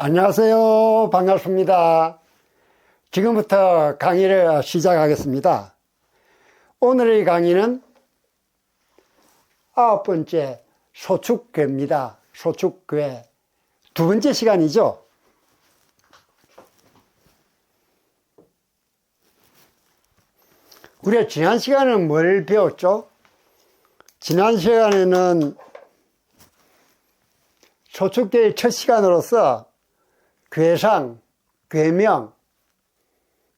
안녕하세요. 반갑습니다. 지금부터 강의를 시작하겠습니다. 오늘의 강의는 9번째 소축괴입니다. 소축괴. 두 번째 시간이죠. 우리가 지난 시간에는 뭘 배웠죠? 지난 시간에는 소축괴의 첫 시간으로서 괴상, 괴명,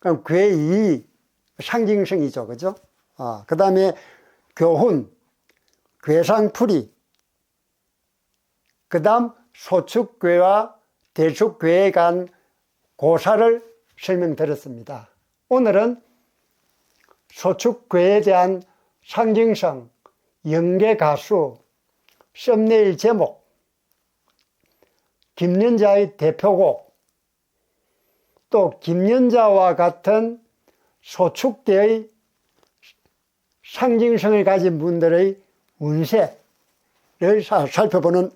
그럼 괴이, 상징성이죠. 그죠? 그 다음에 교훈, 괴상풀이, 그 다음 소축괴와 대축괴에 간 고사를 설명드렸습니다. 오늘은 소축괴에 대한 상징성, 연계가수, 썸네일 제목, 김연자의 대표곡, 또 김연자와 같은 소축괴의 상징성을 가진 분들의 운세를 살펴보는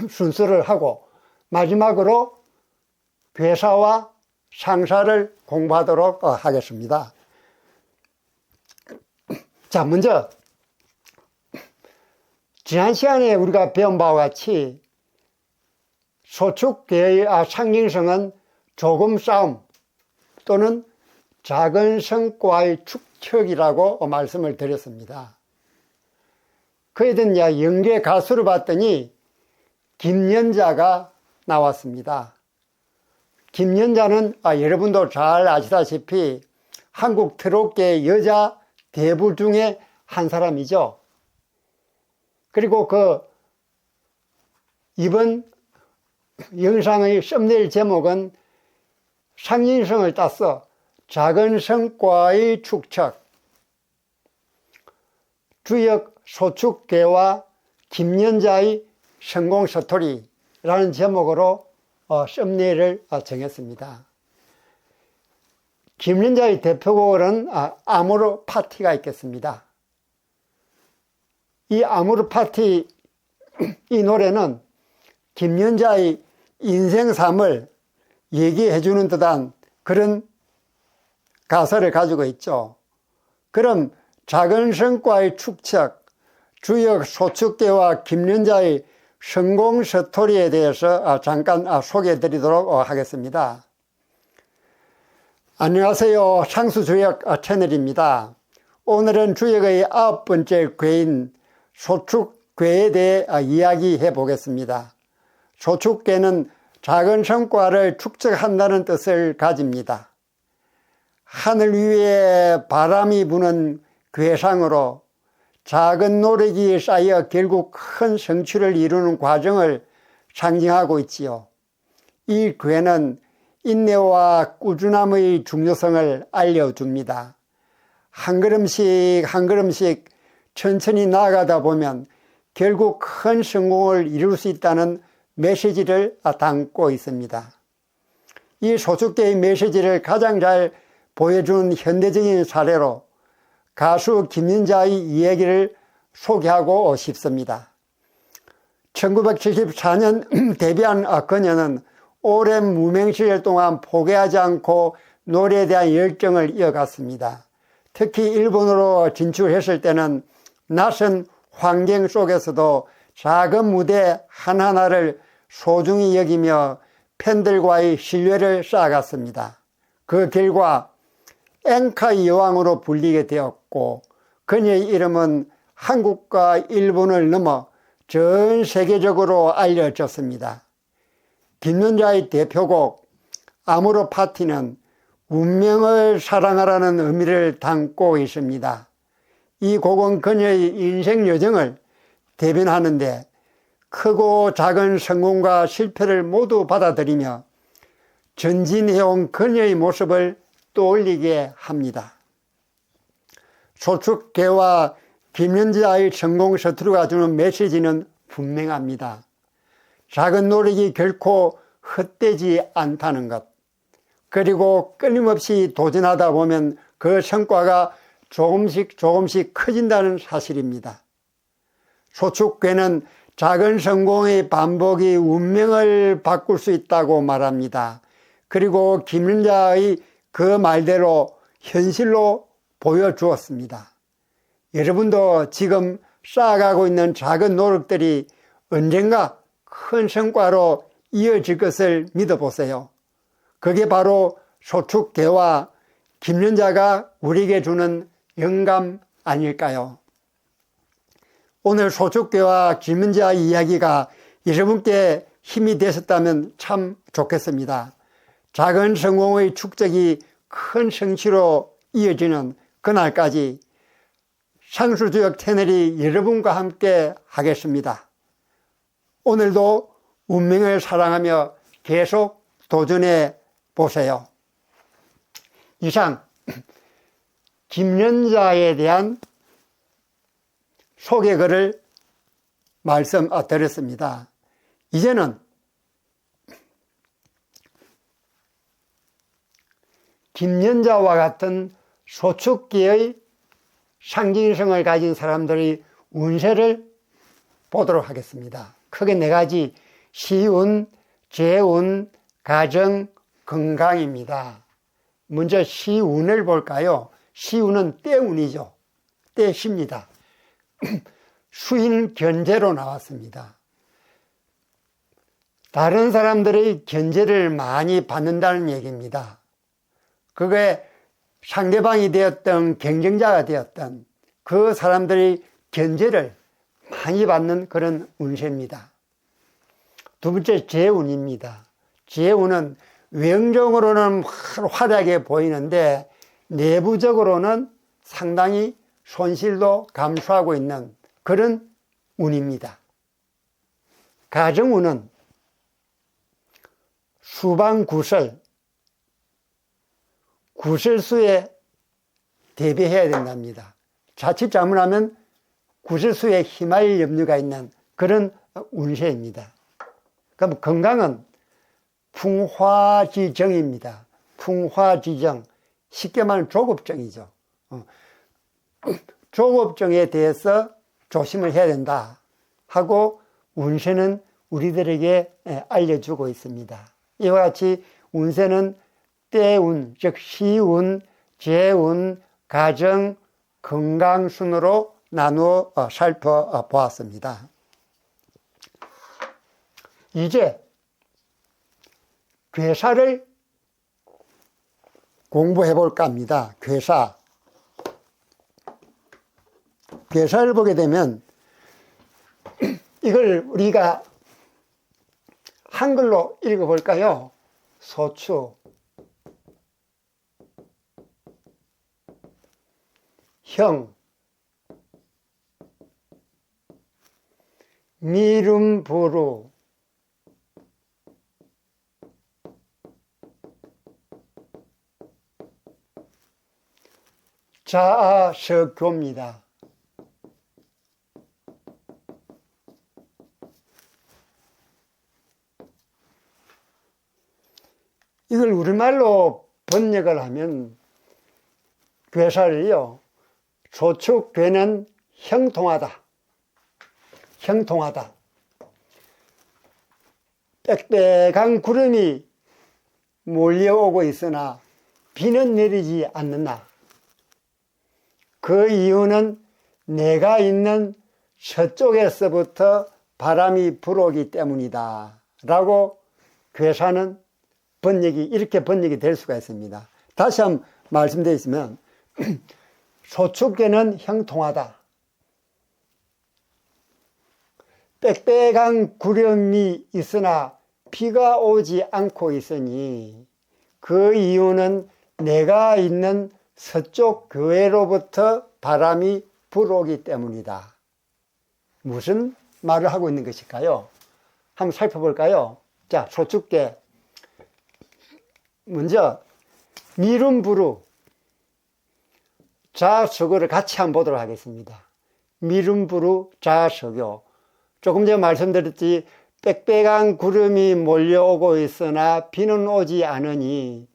순서를 하고, 마지막으로 괴사와 상사를 공부하도록 하겠습니다. 자, 먼저 지난 시간에 우리가 배운 바와 같이 소축괴의 상징성은 조금 싸움 또는 작은 성과의 축척이라고 말씀을 드렸습니다. 그에 대한 연계 가수를 봤더니 김연자가 나왔습니다. 김연자는 여러분도 잘 아시다시피 한국 트롯계 여자 대부 중에 한 사람이죠. 그리고 이번 영상의 썸네일 제목은 상징성을 따서 작은 성과의 축척, 주역 소축괴와 김연자의 성공 스토리라는 제목으로 썸네일을 정했습니다. 김연자의 대표곡은 아모르 파티가 있겠습니다. 이 아모르 파티, 이 노래는 김연자의 인생삶을 얘기해주는 듯한 그런 가사를 가지고 있죠. 그럼 작은 성과의 축척, 주역 소축괴와 김연자의 성공 스토리에 대해서 잠깐 소개해 드리도록 하겠습니다. 안녕하세요. 상수주역 채널입니다. 오늘은 주역의 9번째 괴인 소축괴에 대해 이야기해 보겠습니다. 소축괴는 작은 성과를 축적한다는 뜻을 가집니다. 하늘 위에 바람이 부는 괴상으로 작은 노력이 쌓여 결국 큰 성취를 이루는 과정을 상징하고 있지요. 이 괴는 인내와 꾸준함의 중요성을 알려줍니다. 한 걸음씩 한 걸음씩 천천히 나아가다 보면 결국 큰 성공을 이룰 수 있다는 메시지를 담고 있습니다. 이 소축괴의 메시지를 가장 잘 보여준 현대적인 사례로 가수 김연자의 이야기를 소개하고 싶습니다. 1974년 데뷔한 그녀는 오랜 무명 시절 동안 포기하지 않고 노래에 대한 열정을 이어갔습니다. 특히 일본으로 진출했을 때는 낯선 환경 속에서도 작은 무대 하나하나를 소중히 여기며 팬들과의 신뢰를 쌓아갔습니다. 그 결과 엔카의 여왕으로 불리게 되었고, 그녀의 이름은 한국과 일본을 넘어 전 세계적으로 알려졌습니다. 김연자의 대표곡 아모르 파티는 운명을 사랑하라는 의미를 담고 있습니다. 이 곡은 그녀의 인생 여정을 대변하는데 크고 작은 성공과 실패를 모두 받아들이며 전진해온 그녀의 모습을 떠올리게 합니다. 소축괴와 김연자의 성공 스토리가 주는 메시지는 분명합니다. 작은 노력이 결코 헛되지 않다는 것, 그리고 끊임없이 도전하다 보면 그 성과가 조금씩 커진다는 사실입니다. 소축괴는 작은 성공의 반복이 운명을 바꿀 수 있다고 말합니다. 그리고 김연자의 그 말대로 현실로 보여주었습니다. 여러분도 지금 쌓아가고 있는 작은 노력들이 언젠가 큰 성과로 이어질 것을 믿어보세요. 그게 바로 소축계와 김연자가 우리에게 주는 영감 아닐까요? 오늘 소축계와 김연자 이야기가 여러분께 힘이 되셨다면 참 좋겠습니다. 작은 성공의 축적이 큰 성취로 이어지는 그날까지 상수주역 채널이 여러분과 함께 하겠습니다. 오늘도 운명을 사랑하며 계속 도전해 보세요. 이상 김연자에 대한 소개글을 말씀드렸습니다. 이제는 김연자와 같은 소축기의 상징성을 가진 사람들의 운세를 보도록 하겠습니다. 크게 네 가지: 시운, 재운, 가정, 건강입니다. 먼저 시운을 볼까요? 시운은 때운이죠. 때십니다. 수인 견제로 나왔습니다. 다른 사람들의 견제를 많이 받는다는 얘기입니다. 그게 상대방이 되었던 경쟁자가 되었던 그 사람들의 견제를 많이 받는 그런 운세입니다. 두 번째 재운입니다. 재운은 외형적으로는 화려하게 보이는데 내부적으로는 상당히 손실도 감수하고 있는 그런 운입니다. 가정운은 수방구설, 구설수에 대비해야 된답니다. 자칫 잘못하면 구설수에 휘말릴 염려가 있는 그런 운세입니다. 그럼 건강은 풍화지정입니다. 풍화지정, 쉽게 말하면 조급증이죠. 조급증에 대해서 조심을 해야 된다 하고 운세는 우리들에게 알려주고 있습니다. 이와 같이 운세는 때운, 즉 시운, 재운, 가정, 건강 순으로 나누어 살펴보았습니다. 이제 괴사를 공부해 볼까 합니다. 괴사. 괴사를 보게 되면 이걸 우리가 한글로 읽어볼까요? 소축, 형, 미름부루, 자아석교입니다. 이걸 우리말로 번역을 하면 괴사를요, 소축괴는 형통하다. 형통하다. 빽빽한 구름이 몰려오고 있으나 비는 내리지 않는다. 그 이유는 내가 있는 서쪽에서부터 바람이 불어오기 때문이다. 라고 괴사는 이렇게 번역이 될 수가 있습니다. 다시 한번 말씀드리면, 소축계는 형통하다. 빽빽한 구름이 있으나 비가 오지 않고 있으니 그 이유는 내가 있는 서쪽 교회로부터 바람이 불어오기 때문이다. 무슨 말을 하고 있는 것일까요? 한번 살펴볼까요? 자, 소축계. 먼저 미름부루, 자석어를 같이 한번 보도록 하겠습니다. 미름부루 자석어. 조금 전에 말씀드렸지, 빽빽한 구름이 몰려오고 있으나 비는 오지 않으니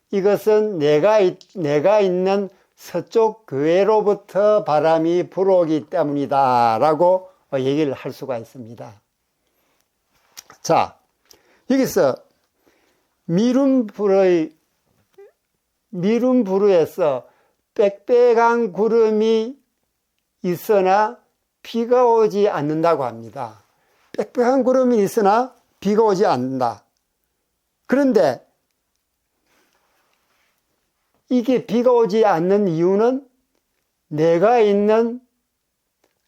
이것은 내가 있는 서쪽 교회로부터 바람이 불어오기 때문이다 라고 얘기를 할 수가 있습니다. 자, 여기서 미룬부르에서 빽빽한 구름이 있으나 비가 오지 않는다고 합니다. 빽빽한 구름이 있으나 비가 오지 않는다. 그런데 이게 비가 오지 않는 이유는 내가 있는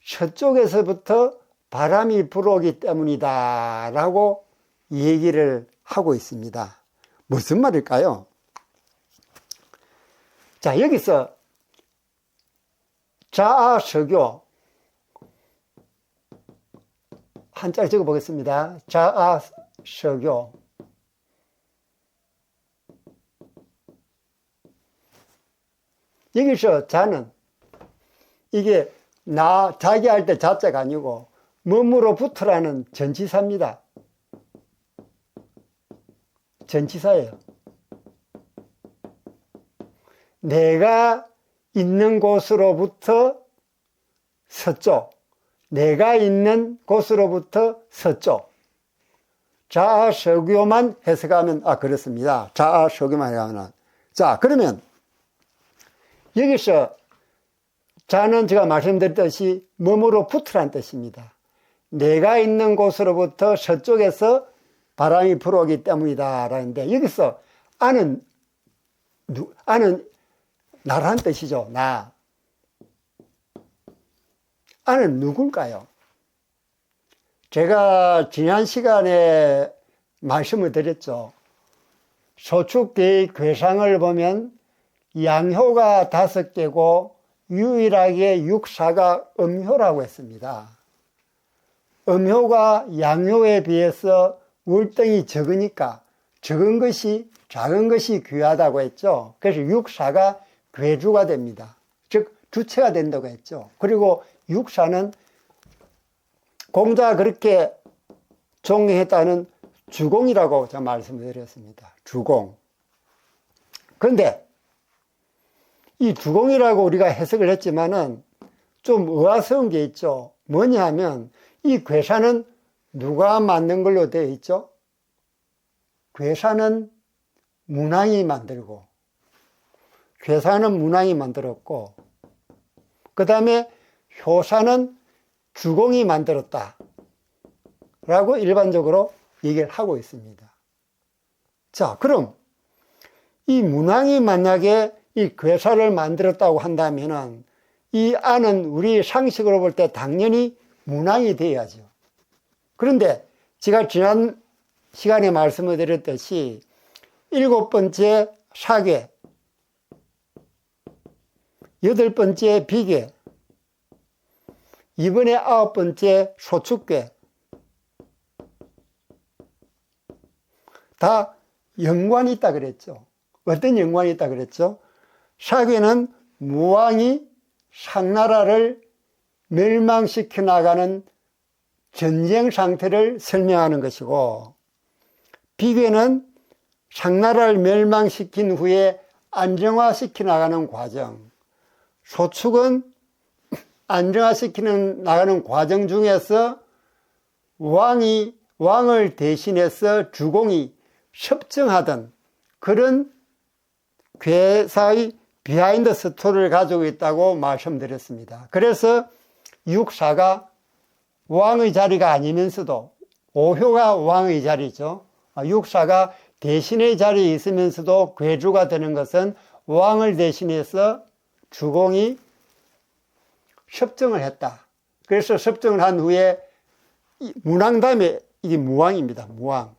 서쪽에서부터 바람이 불어오기 때문이다 라고 얘기를 하고 있습니다. 무슨 말일까요? 자, 여기서 자아서교 한자를 적어 보겠습니다. 자아서교. 여기서 자는 이게 자기 할 때 자자가 아니고 몸으로 붙으라는 전치사입니다. 전치사예요. 내가 있는 곳으로부터 서쪽, 내가 있는 곳으로부터 서쪽. 자아서교만 해석하면 그렇습니다. 자아서교만 해석하면. 자, 그러면 여기서 자는 제가 말씀드렸듯이 몸으로 붙으라는 뜻입니다. 내가 있는 곳으로부터 서쪽에서 바람이 불어오기 때문이다 라는데, 여기서 아는 나라는 뜻이죠. 나. 아는 누굴까요? 제가 지난 시간에 말씀을 드렸죠. 소축계의 괴상을 보면 양효가 5개고 유일하게 육사가 음효라고 했습니다. 음효가 양효에 비해서 월등히 적으니까 작은 것이 귀하다고 했죠. 그래서 육사가 괴주가 됩니다. 즉 주체가 된다고 했죠. 그리고 육사는 공자가 그렇게 존경했다는 주공이라고 제가 말씀을 드렸습니다. 주공. 그런데 이 주공이라고 우리가 해석을 했지만은 좀 의아스러운 게 있죠. 뭐냐 하면 이 괴사는 누가 만든 걸로 되어 있죠? 괴사는 문왕이 만들고, 괴사는 문왕이 만들었고, 그 다음에 효사는 주공이 만들었다 라고 일반적으로 얘기를 하고 있습니다. 자, 그럼 이 문왕이 만약에 이 괴사를 만들었다고 한다면은 이 안은 우리 상식으로 볼 때 당연히 문왕이 되어야죠. 그런데 제가 지난 시간에 말씀을 드렸듯이 7번째 사괴, 8번째 비괴, 이번에 9번째 소축괴, 다 연관이 있다 그랬죠. 어떤 연관이 있다 그랬죠? 사괴는 무왕이 상나라를 멸망시켜 나가는 전쟁 상태를 설명하는 것이고, 비괴는 상나라를 멸망시킨 후에 안정화시켜 나가는 과정, 소축은 안정화시키는 나가는 과정 중에서 왕을 대신해서 주공이 섭정하던 그런 괴사의 비하인드 스토리를 가지고 있다고 말씀드렸습니다. 그래서 육사가 왕의 자리가 아니면서도, 오효가 왕의 자리죠. 육사가 대신의 자리에 있으면서도 괴주가 되는 것은 왕을 대신해서 주공이 섭정을 했다. 그래서 섭정을 한 후에 문왕 다음에 이게 무왕입니다. 무왕.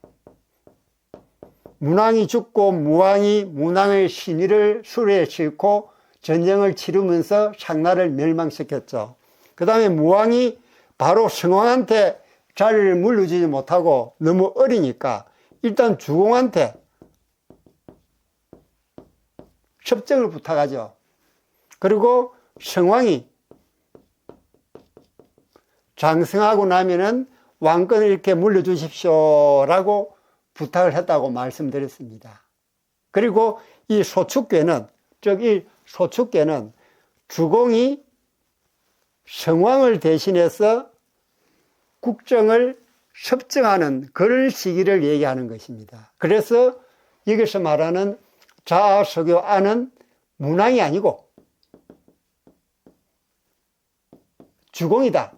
문왕이 죽고 무왕이 문왕의 신의를 수레에 싣고 전쟁을 치르면서 상나라를 멸망시켰죠. 그 다음에 무왕이 바로 성왕한테 자리를 물려주지 못하고 너무 어리니까 일단 주공한테 섭정을 부탁하죠. 그리고 성왕이 장성하고 나면은 왕권을 이렇게 물려주십시오라고 부탁을 했다고 말씀드렸습니다. 그리고 이 소축괴는, 이 소축괴는 주공이 성왕을 대신해서 국정을 섭정하는 그런 시기를 얘기하는 것입니다. 그래서 여기서 말하는 자아서교 안은 문항이 아니고 주공이다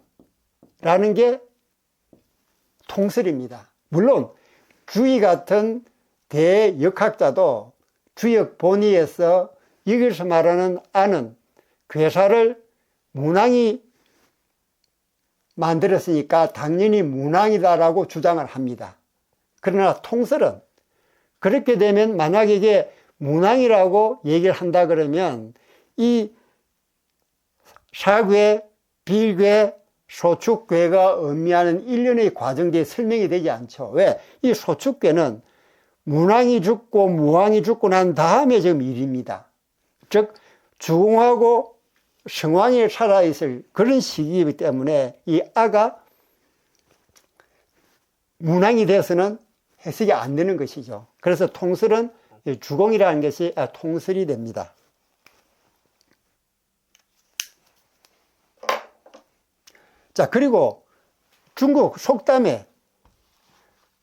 라는 게 통설입니다. 물론 주의 같은 대역학자도 주역 본의에서 여기서 말하는 안은 괴사를 문항이 만들었으니까 당연히 문항이다라고 주장을 합니다. 그러나 통설은 그렇게 되면 만약에 이게 문항이라고 얘기를 한다 그러면 이 사괴, 빌괴, 소축괴가 의미하는 일련의 과정들이 설명이 되지 않죠. 왜? 이 소축괴는 문항이 죽고 무항이 죽고 난 다음에 지금 일입니다. 즉 주공하고 성왕이 살아있을 그런 시기이기 때문에 이 아가 문항이 돼서는 해석이 안 되는 것이죠. 그래서 통설은 주공이라는 것이 통설이 됩니다. 자, 그리고 중국 속담에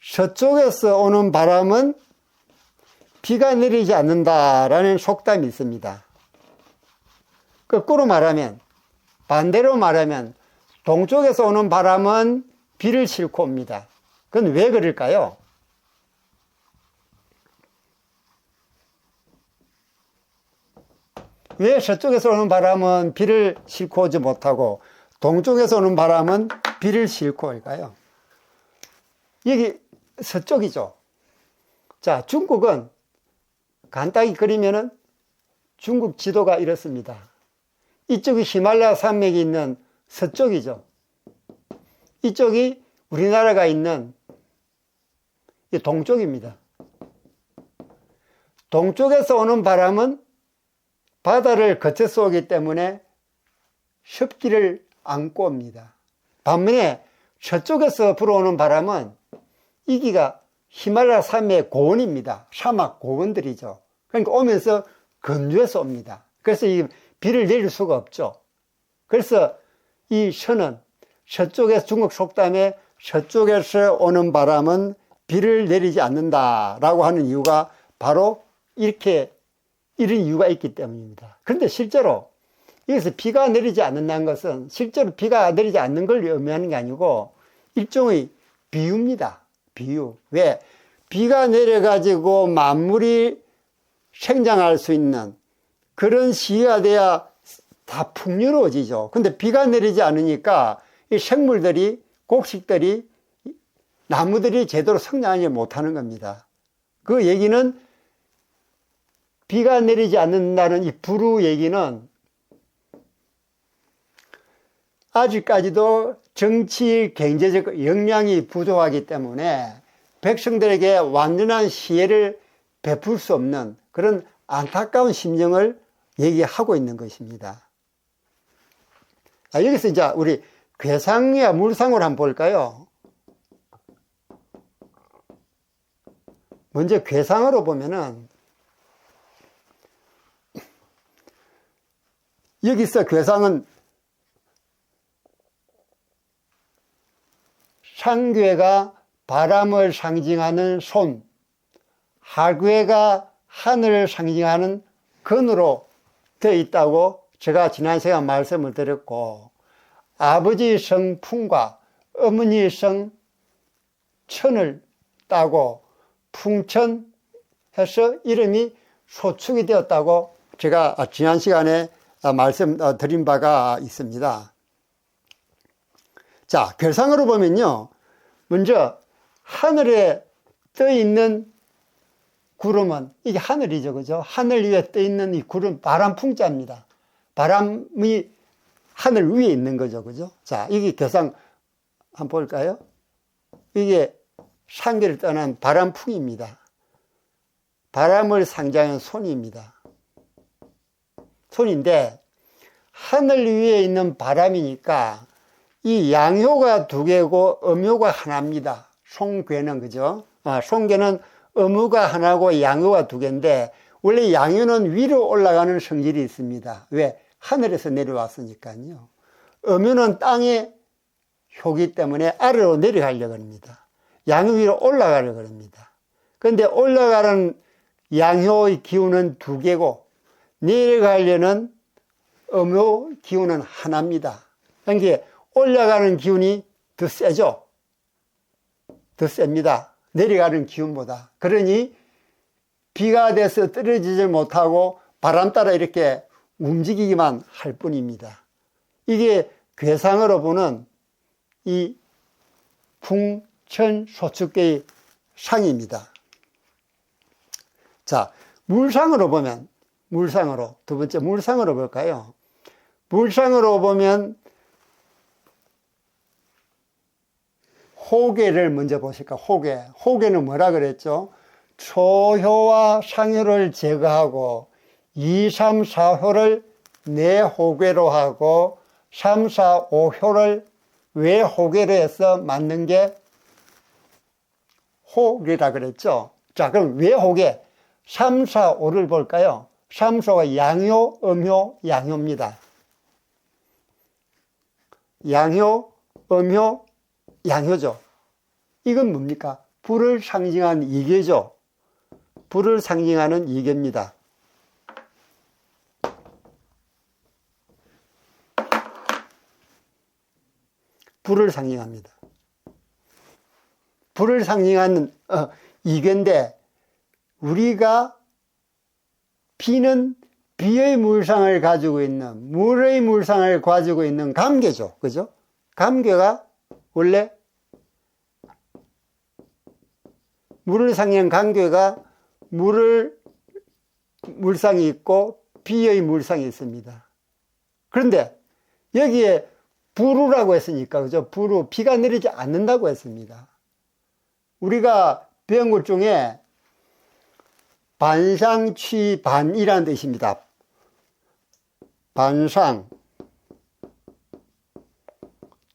서쪽에서 오는 바람은 비가 내리지 않는다라는 속담이 있습니다. 거꾸로 말하면, 반대로 말하면 동쪽에서 오는 바람은 비를 싣고 옵니다. 그건 왜 그럴까요? 왜 서쪽에서 오는 바람은 비를 싣고 오지 못하고 동쪽에서 오는 바람은 비를 싣고 올까요? 여기 서쪽이죠. 자, 중국은 간단히 그리면은 중국 지도가 이렇습니다. 이쪽이 히말라야 산맥이 있는 서쪽이죠. 이쪽이 우리나라가 있는 동쪽입니다. 동쪽에서 오는 바람은 바다를 거쳐서 오기 때문에 습기를 안고 옵니다. 반면에 서쪽에서 불어오는 바람은 이기가 히말라야 산맥의 고원입니다. 사막 고원들이죠. 그러니까 오면서 건조해서 옵니다. 그래서 이 비를 내릴 수가 없죠. 그래서 이 서는 서쪽에서 중국 속담에 서쪽에서 오는 바람은 비를 내리지 않는다라고 하는 이유가 바로 이런 이유가 있기 때문입니다. 그런데 실제로 여기서 비가 내리지 않는다는 것은 실제로 비가 내리지 않는 걸 의미하는 게 아니고 일종의 비유입니다. 비유. 왜? 비가 내려가지고 만물이 생장할 수 있는 그런 시기가 돼야 다 풍요로워지죠. 근데 비가 내리지 않으니까 이 생물들이, 곡식들이, 나무들이 제대로 성장하지 못하는 겁니다. 그 얘기는 비가 내리지 않는다는 이 불우 얘기는 아직까지도 정치, 경제적 역량이 부족하기 때문에 백성들에게 완전한 시혜를 베풀 수 없는 그런 안타까운 심정을 얘기하고 있는 것입니다. 여기서 이제 우리 괴상과 물상을 한번 볼까요? 먼저 괴상으로 보면은 여기서 괴상은 상괴가 바람을 상징하는 손, 하괴가 하늘을 상징하는 건으로 되어 있다고 제가 지난 시간 말씀을 드렸고, 아버지 성 풍과 어머니 성 천을 따고 풍천 해서 이름이 소축이 되었다고 제가 지난 시간에 말씀드린 바가 있습니다. 자, 괴상으로 보면요, 먼저 하늘에 떠 있는 구름은 이게 하늘이죠, 그죠? 하늘 위에 떠 있는 이 구름 바람풍자입니다. 바람이 하늘 위에 있는 거죠, 그죠? 자, 이게 괴상 한번 볼까요? 이게 상계를 떠난 바람풍입니다. 바람을 상징하는 손입니다. 손인데 하늘 위에 있는 바람이니까 이 양효가 두 개고 음효가 하나입니다. 송괴는, 그죠? 송괴는 음효가 하나고 양효가 두 개인데 원래 양효는 위로 올라가는 성질이 있습니다. 왜? 하늘에서 내려왔으니까요. 음효는 땅에 효기 때문에 아래로 내려가려고 합니다. 양효 위로 올라가려고 합니다. 그런데 올라가는 양효의 기운은 두 개고 내려가려는 음효 기운은 하나입니다. 그러니까 올라가는 기운이 더 세죠. 더 셉니다. 내려가는 기운보다. 그러니 비가 돼서 떨어지지 못하고 바람 따라 이렇게 움직이기만 할 뿐입니다. 이게 괴상으로 보는 이 풍천소축계의 상입니다. 자, 물상으로 보면, 두 번째 물상으로 볼까요? 물상으로 보면 호계를 먼저 보실까? 호계는 뭐라 그랬죠? 초효와 상효를 제거하고 2, 3, 4효를 내호계로 하고 3, 4, 5효를 외호계로 해서 만든 게 호계라 그랬죠. 자, 그럼 외호계 3, 4, 5를 볼까요? 3, 4가 양효, 음효, 양효입니다. 양효, 음효, 양효죠. 이건 뭡니까? 불을 상징한 이계죠. 불을 상징하는 이계입니다. 불을 상징합니다. 불을 상징하는 이계인데 우리가 비는 비의 물상을 가지고 있는 물의 물상을 가지고 있는 감개죠. 그죠? 감개가 원래 물을 상징한 감개가 물상이 있고 비의 물상이 있습니다. 그런데 여기에 불우라고 했으니까, 그죠? 불우, 비가 내리지 않는다고 했습니다. 우리가 배운 것 중에 반상취반이라는 뜻입니다. 반상,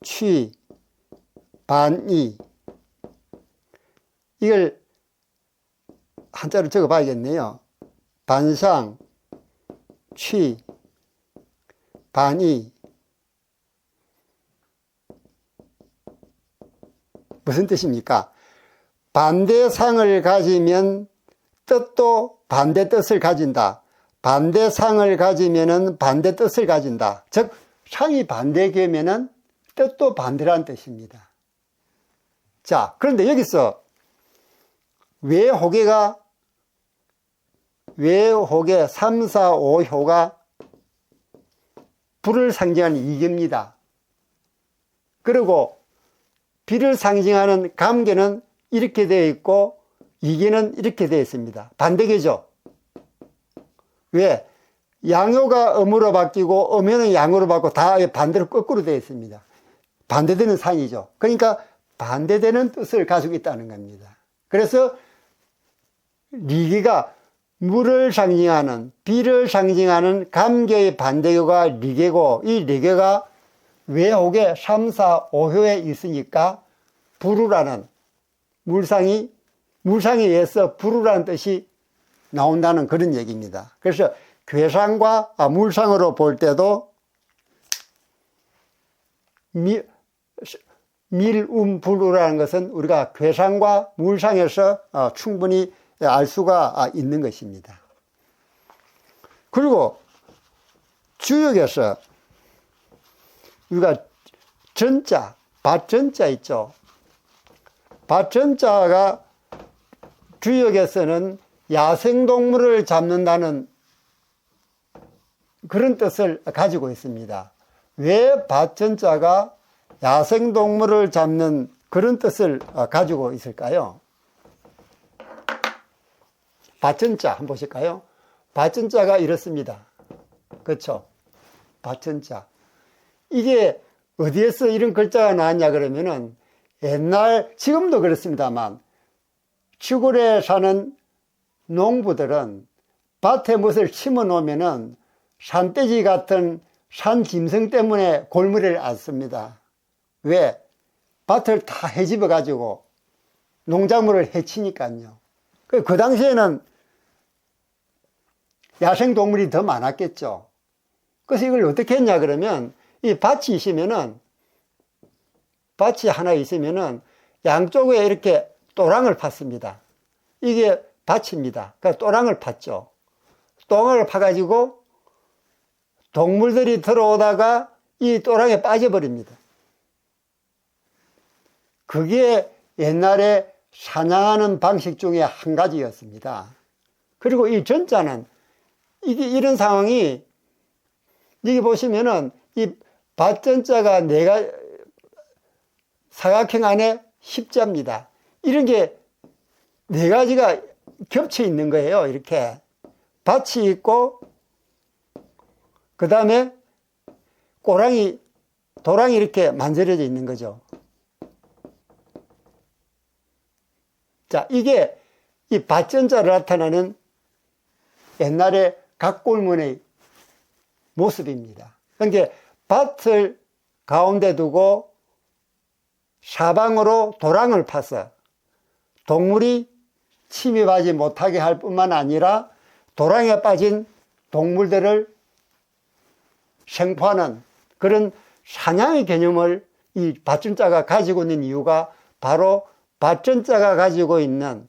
취, 반이. 이걸 한자로 적어 봐야겠네요. 반상, 취, 반이. 무슨 뜻입니까? 반대상을 가지면 뜻도 반대 뜻을 가진다. 반대상을 가지면은 반대 뜻을 가진다. 즉, 상이 반대되면은 뜻도 반대라는 뜻입니다. 자, 그런데 여기서 외호계 3, 4, 5효가 불을 상징하는 이계입니다. 그리고 비를 상징하는 감개는 이렇게 되어 있고 이계는 이렇게 되어 있습니다. 반대계죠. 왜? 양효가 음으로 바뀌고 음효는 양으로 바뀌고 다 반대로 거꾸로 되어 있습니다. 반대되는 상이죠. 그러니까 반대되는 뜻을 가지고 있다는 겁니다. 그래서 리계가 물을 상징하는, 비를 상징하는 감개의 반대교가 리계고, 이 리계가 외호계 3, 4, 5효에 있으니까 불우라는 물상에 의해서 불우라는 뜻이 나온다는 그런 얘기입니다. 그래서 괴상과 물상으로 볼 때도 밀음불우라는 것은 우리가 괴상과 물상에서 충분히 알 수가 있는 것입니다. 그리고 주역에서 우리가 전자, 밭전자 있죠. 밭전자가 주역에서는 야생동물을 잡는다는 그런 뜻을 가지고 있습니다. 왜 밭전자가 야생동물을 잡는 그런 뜻을 가지고 있을까요? 밭전자 한번 보실까요? 밭전자가 이렇습니다. 그렇죠? 밭전자. 이게 어디에서 이런 글자가 나왔냐 그러면은 지금도 그렇습니다만 시골에 사는 농부들은 밭에 무엇을 심어 놓으면은 산돼지 같은 산짐승 때문에 골무리를 앓습니다. 왜? 밭을 다 헤집어 가지고 농작물을 해치니까요. 그 당시에는 야생동물이 더 많았겠죠. 그래서 이걸 어떻게 했냐 그러면 이 밭이 있으면은 밭이 하나 있으면은 양쪽에 이렇게 또랑을 팠습니다. 이게 밭입니다. 그러니까 또랑을 팠죠. 또랑을 파가지고 동물들이 들어오다가 이 또랑에 빠져버립니다. 그게 옛날에 사냥하는 방식 중에 한 가지였습니다. 그리고 이 전자는 이게 이런 상황이 여기 보시면은 이 밭전자가 사각형 안에 십자입니다. 이런 게 네 가지가 겹쳐 있는 거예요. 이렇게 밭이 있고 그 다음에 도랑이 이렇게 만들어져 있는 거죠. 자, 이게 이 밭전자를 나타내는 옛날의 각골문의 모습입니다. 그러니까 밭을 가운데 두고 사방으로 도랑을 파서 동물이 침입하지 못하게 할 뿐만 아니라 도랑에 빠진 동물들을 생포하는 그런 사냥의 개념을 이 밭전자가 가지고 있는 이유가 바로 밭전자가 가지고 있는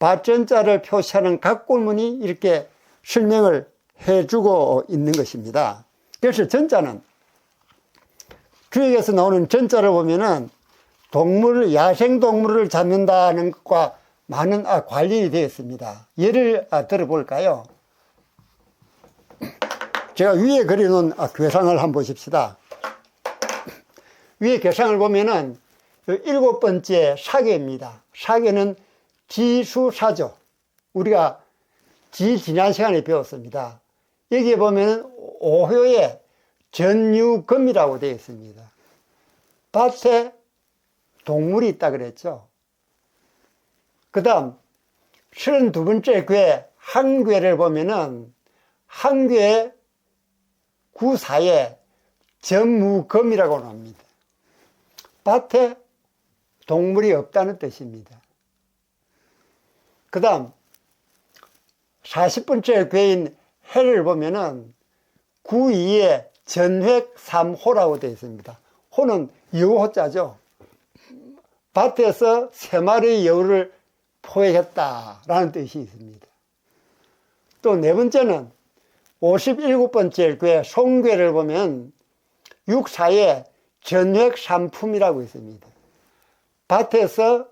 밭전자를 표시하는 각골문이 이렇게 설명을 해주고 있는 것입니다. 그래서 전자는 규역에서 나오는 전자를 보면은 야생동물을 잡는다는 것과 많은 관련이 되어 있습니다. 예를 들어볼까요? 제가 위에 그려놓은 괴상을 한번 보십시다. 위에 괴상을 보면은 7번째 사계입니다. 사계는 지수사죠. 우리가 지난 시간에 배웠습니다. 여기에 보면은 오효의 전유금이라고 되어 있습니다. 밭에 동물이 있다 그랬죠. 그 다음 32번째 괴 한괴를 보면은 한괴 구사에 전무금이라고 나옵니다. 밭에 동물이 없다는 뜻입니다. 그 다음 40번째 괴인 해를 보면은 구이에 전획삼호라고 되어 있습니다. 호는 여우호자죠. 밭에서 3마리의 여우를 포획했다라는 뜻이 있습니다. 또 네 번째는 57번째 괴 송괴를 보면 육사에 전획삼품이라고 있습니다. 밭에서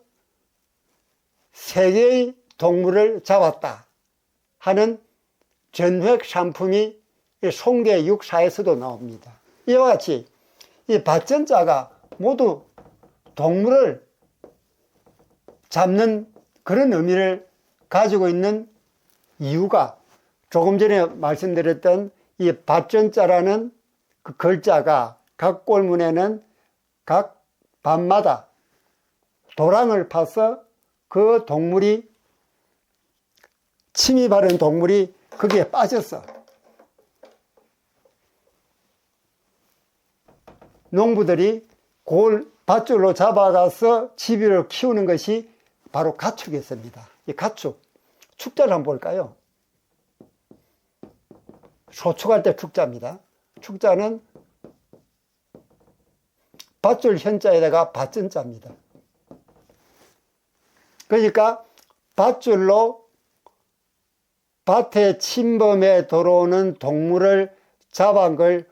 3개의 동물을 잡았다 하는 전획삼품이 송괴 육사에서도 나옵니다. 이와 같이 이 밭전자가 모두 동물을 잡는 그런 의미를 가지고 있는 이유가 조금 전에 말씀드렸던 이 밭전자라는 그 글자가 각 골문에는 각 밭마다 도랑을 파서 그 동물이 침입하는 동물이 거기에 빠졌어. 농부들이 그걸 밧줄로 잡아가서 집을 키우는 것이 바로 가축이었습니다. 이 가축, 축자를 한번 볼까요? 소축할 때 축자입니다. 축자는 밧줄 현자에다가 밭전자입니다. 그러니까 밧줄로 밭에 침범해 들어오는 동물을 잡은 걸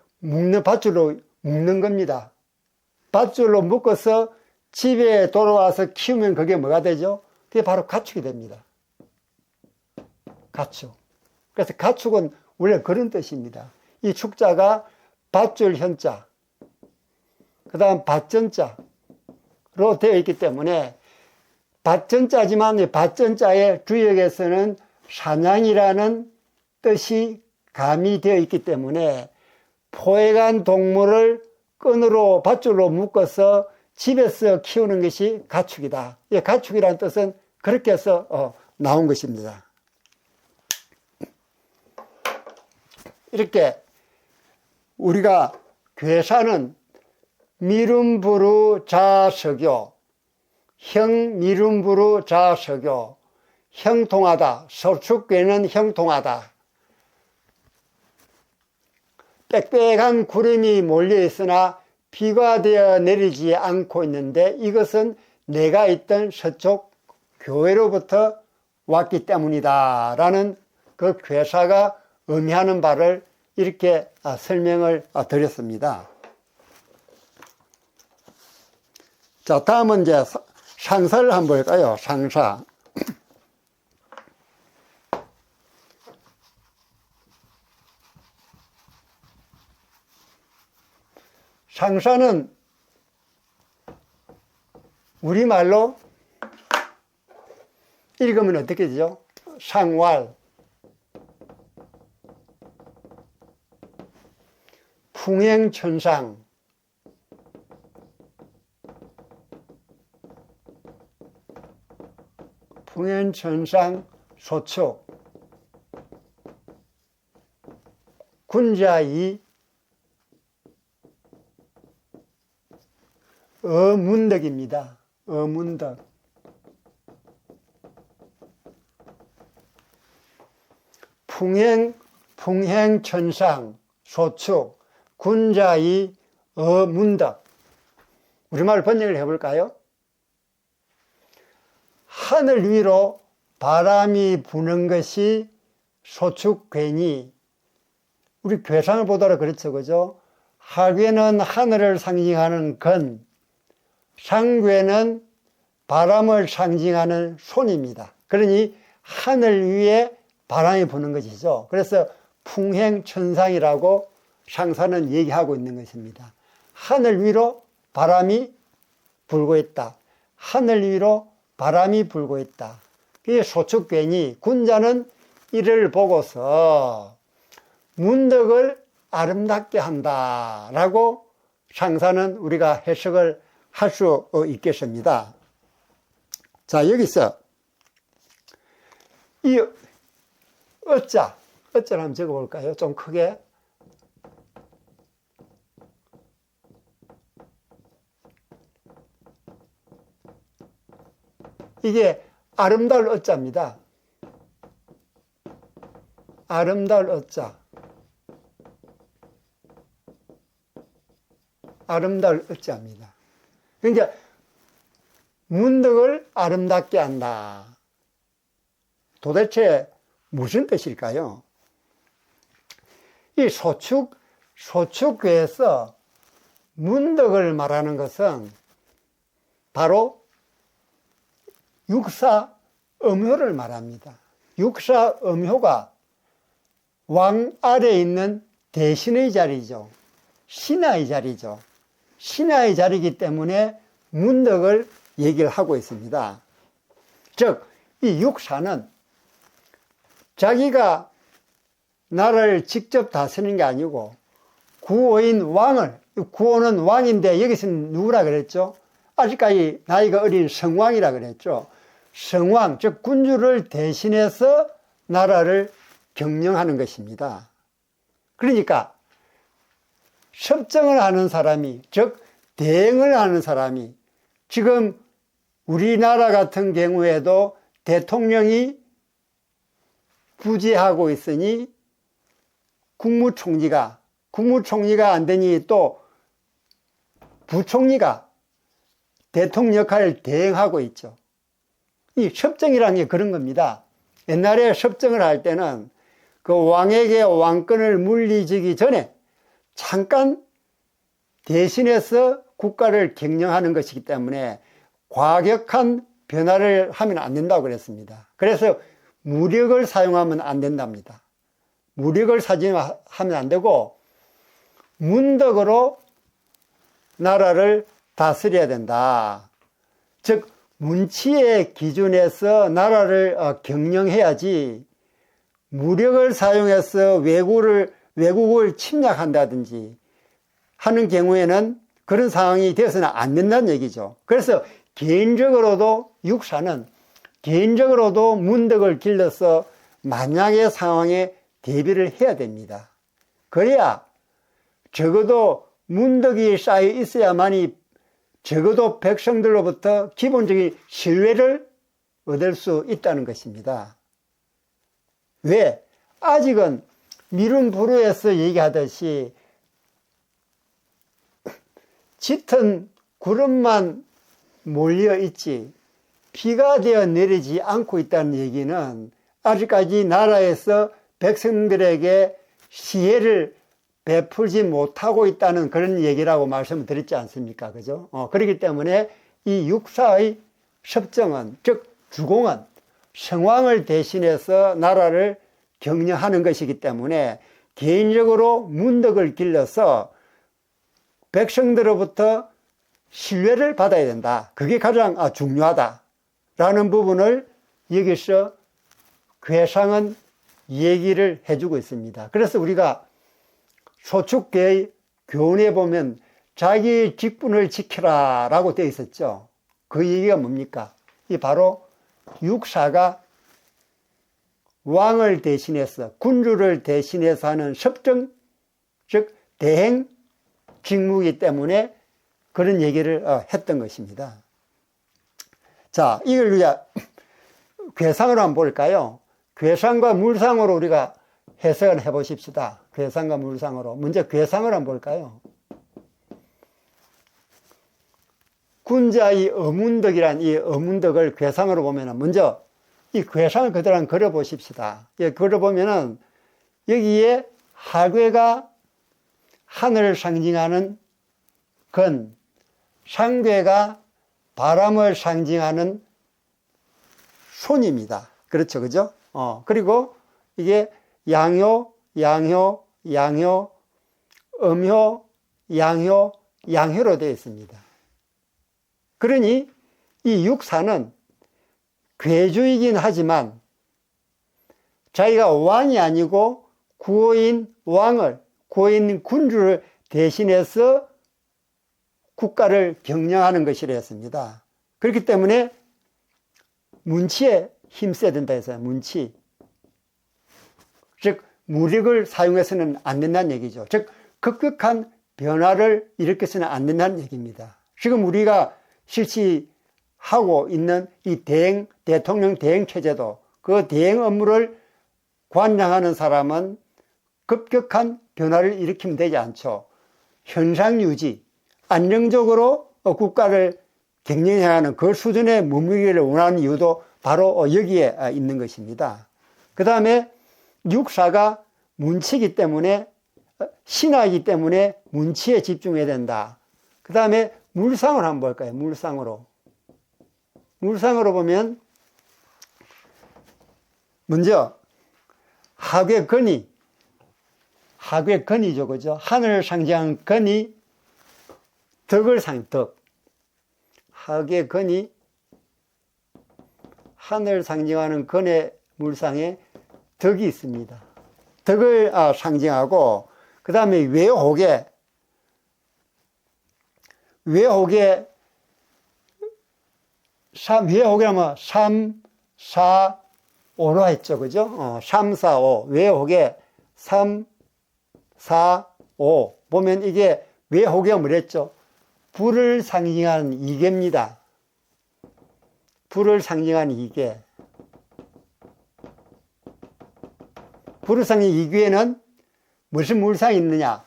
밧줄로 묶는 겁니다. 밧줄로 묶어서 집에 돌아와서 키우면 그게 뭐가 되죠? 그게 바로 가축이 됩니다. 가축. 그래서 가축은 원래 그런 뜻입니다. 이 축자가 밧줄 현자, 그 다음 밭전자로 되어 있기 때문에 밭전자지만 이 밭전자의 주역에서는 사냥이라는 뜻이 가미되어 있기 때문에 포획한 동물을 끈으로 밧줄로 묶어서 집에서 키우는 것이 가축이다. 이 가축이라는 뜻은 그렇게 해서 나온 것입니다. 이렇게 우리가 괴사는 미름부루 자석요, 형미름부루 자석요, 형통하다, 소축괴는 형통하다. 빽빽한 구름이 몰려 있으나 비가 되어 내리지 않고 있는데 이것은 내가 있던 서쪽 교회로부터 왔기 때문이다 라는 그 괴사가 의미하는 바를 이렇게 설명을 드렸습니다. 자, 다음은 이제 상사를 한번 볼까요? 상사. 상사는 우리말로 읽으면 어떻게 되죠? 상왈, 풍행천상, 풍행천상 소축, 군자이, 어문덕입니다. 어문덕. 풍행천상 소축 군자이 어문덕. 우리말 번역을 해볼까요? 하늘 위로 바람이 부는 것이 소축괴니, 우리 괴상을 보더라 그렇죠, 그죠? 하괴는 하늘을 상징하는 건, 상괴는 바람을 상징하는 손입니다. 그러니 하늘 위에 바람이 부는 것이죠. 그래서 풍행천상이라고 상사는 얘기하고 있는 것입니다. 하늘 위로 바람이 불고 있다. 하늘 위로 바람이 불고 있다. 그게 소축괴니, 군자는 이를 보고서 문덕을 아름답게 한다라고 상사는 우리가 해석을 할 수 있겠습니다. 자, 여기서 이 어자를 한번 적어볼까요? 좀 크게. 이게 아름다울 어자입니다. 아름다울 어자. 아름다울 어자입니다. 그러니까 문덕을 아름답게 한다. 도대체 무슨 뜻일까요? 이 소축괴에서 문덕을 말하는 것은 바로 육사음효를 말합니다. 육사음효가 왕 아래에 있는 대신의 자리죠. 신하의 자리죠. 신하의 자리이기 때문에 문덕을 얘기를 하고 있습니다. 즉, 이 육사는 자기가 나라를 직접 다스리는 게 아니고 구호인 왕을, 구호는 왕인데 여기서는 누구라 그랬죠? 아직까지 나이가 어린 성왕이라 그랬죠. 성왕, 즉 군주를 대신해서 나라를 경영하는 것입니다. 그러니까 섭정을 하는 사람이, 즉 대행을 하는 사람이, 지금 우리나라 같은 경우에도 대통령이 부재하고 있으니 국무총리가 안 되니 또 부총리가 대통령 역할을 대행하고 있죠. 이 섭정이라는 게 그런 겁니다. 옛날에 섭정을 할 때는 그 왕에게 왕권을 물리주기 전에 잠깐 대신해서 국가를 경영하는 것이기 때문에 과격한 변화를 하면 안 된다고 그랬습니다. 그래서 무력을 사용하면 안 된답니다. 무력을 사용하면 안 되고 문덕으로 나라를 다스려야 된다. 즉 문치의 기준에서 나라를 경영해야지, 무력을 사용해서 외국을 침략한다든지 하는 경우에는 그런 상황이 되어서는 안 된다는 얘기죠. 그래서 개인적으로도 육사는 개인적으로도 문덕을 길러서 만약의 상황에 대비를 해야 됩니다. 그래야 적어도 문덕이 쌓여 있어야만이 적어도 백성들로부터 기본적인 신뢰를 얻을 수 있다는 것입니다. 왜? 아직은 미룬 불후에서 얘기하듯이 짙은 구름만 몰려 있지 비가 되어 내리지 않고 있다는 얘기는 아직까지 나라에서 백성들에게 시혜를 베풀지 못하고 있다는 그런 얘기라고 말씀을 드렸지 않습니까? 그죠? 그렇기 때문에 이 육사의 섭정은, 즉 주공은 성왕을 대신해서 나라를 경영하는 것이기 때문에 개인적으로 문덕을 길러서 백성들로부터 신뢰를 받아야 된다. 그게 가장 중요하다라는 부분을 여기서 괴상은 얘기를 해주고 있습니다. 그래서 우리가 소축계의 교훈에 보면 자기의 직분을 지켜라 라고 되어 있었죠. 그 얘기가 뭡니까? 이 바로 육사가 왕을 대신해서 군주를 대신해서 하는 섭정, 즉 대행 직무이기 때문에 그런 얘기를 했던 것입니다. 자, 이걸 우리가 괴상으로 한번 볼까요? 괴상과 물상으로 우리가 해석을 해보십시다. 괴상과 물상으로. 먼저 괴상을 한번 볼까요? 군자의 어문덕이란 이 어문덕을 괴상으로 보면은 먼저 이 괴상을 그대로 한번 그려보십시다. 예, 그려보면은 여기에 하괴가 하늘을 상징하는 건, 상괴가 바람을 상징하는 손입니다. 그렇죠, 그죠? 그리고 이게 양효, 양효, 양효, 음효, 양효, 양효로 되어 있습니다. 그러니 이 육사는 괴주이긴 하지만 자기가 왕이 아니고 구호인 왕을, 구호인 군주를 대신해서 국가를 경영하는 것이라 했습니다. 그렇기 때문에 문치에 힘써야 된다 해서요. 문치. 즉 무력을 사용해서는 안 된다는 얘기죠. 즉 급격한 변화를 일으켜서는 안 된다는 얘기입니다. 지금 우리가 실시하고 있는 이 대통령 대행 체제도 그 대행 업무를 관장하는 사람은 급격한 변화를 일으키면 되지 않죠. 현상 유지, 안정적으로 국가를 경영해야 하는 그 수준의 머무르기를 원하는 이유도 바로 여기에 있는 것입니다. 그 다음에 육사가 문치이기 때문에, 신하이기 때문에 문치에 집중해야 된다. 그 다음에 물상을 한번 볼까요? 물상으로. 물상으로 보면 먼저 하괴건이, 하괴건이죠, 그죠? 하늘을 상징하는 건이 덕을 덕. 하괴건이 하늘을 상징하는 건의 물상에 덕이 있습니다. 덕을 상징하고, 그 다음에 외혹에, 외혹에 하면 3, 4, 5로 했죠. 그죠? 3, 4, 5. 외혹에 3, 4, 5. 보면 이게 외혹에 뭐랬죠? 불을 상징하는 이계입니다. 불을 상징하는 이계. 불을 상징하는 이계에는 무슨 물상이 있느냐?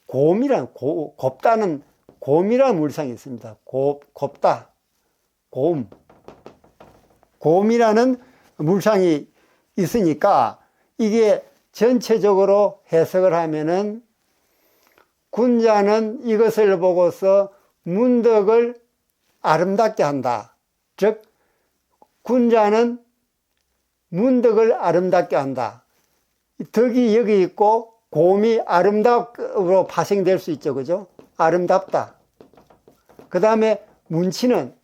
곰이라는, 곱다는, 곰이라는 물상이 있습니다. 곱다. 곰. 곰이라는 물상이 있으니까 이게 전체적으로 해석을 하면은 군자는 이것을 보고서 문덕을 아름답게 한다. 즉, 군자는 문덕을 아름답게 한다. 덕이 여기 있고 곰이 아름답으로 파생될 수 있죠. 그죠? 아름답다. 그 다음에 문치는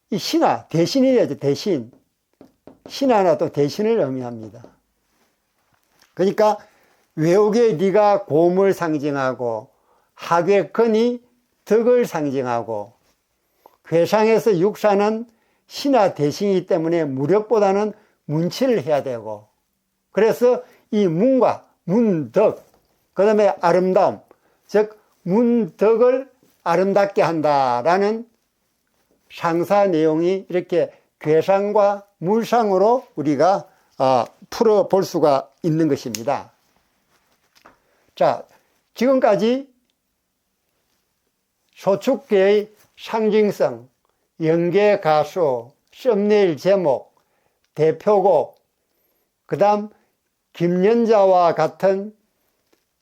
이 신하, 대신이래죠. 대신. 신하나 또 대신을 의미합니다. 그러니까 외옥의 네가 곰을 상징하고 하괴건이 덕을 상징하고 괴상에서 육사는 신하 대신이기 때문에 무력보다는 문치를 해야 되고 그래서 이 문과 문덕 그 다음에 아름다움 즉 문덕을 아름답게 한다라는 상사 내용이 이렇게 괴상과 물상으로 우리가 풀어볼 수가 있는 것입니다. 자, 지금까지 소축계의 상징성, 연계 가수, 썸네일 제목, 대표곡, 그 다음 김연자와 같은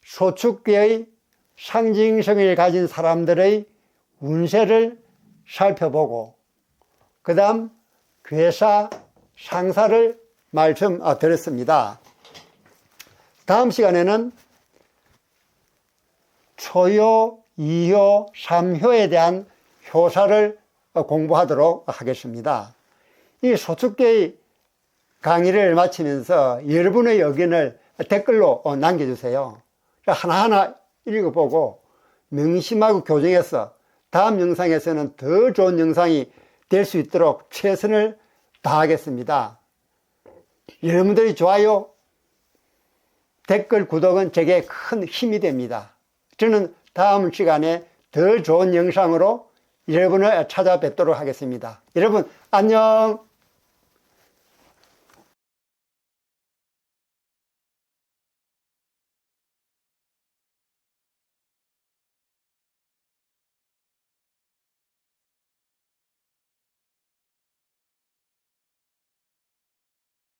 소축계의 상징성을 가진 사람들의 운세를 살펴보고, 그 다음 괴사, 상사를 말씀드렸습니다. 다음 시간에는 초효, 2효, 3효에 대한 효사를 공부하도록 하겠습니다. 이 소축계의 강의를 마치면서 여러분의 의견을 댓글로 남겨주세요. 하나하나 읽어보고 명심하고 교정해서 다음 영상에서는 더 좋은 영상이 될 수 있도록 최선을 다하겠습니다. 여러분들의 좋아요, 댓글, 구독은 제게 큰 힘이 됩니다. 저는 다음 시간에 더 좋은 영상으로 여러분을 찾아뵙도록 하겠습니다. 여러분 안녕.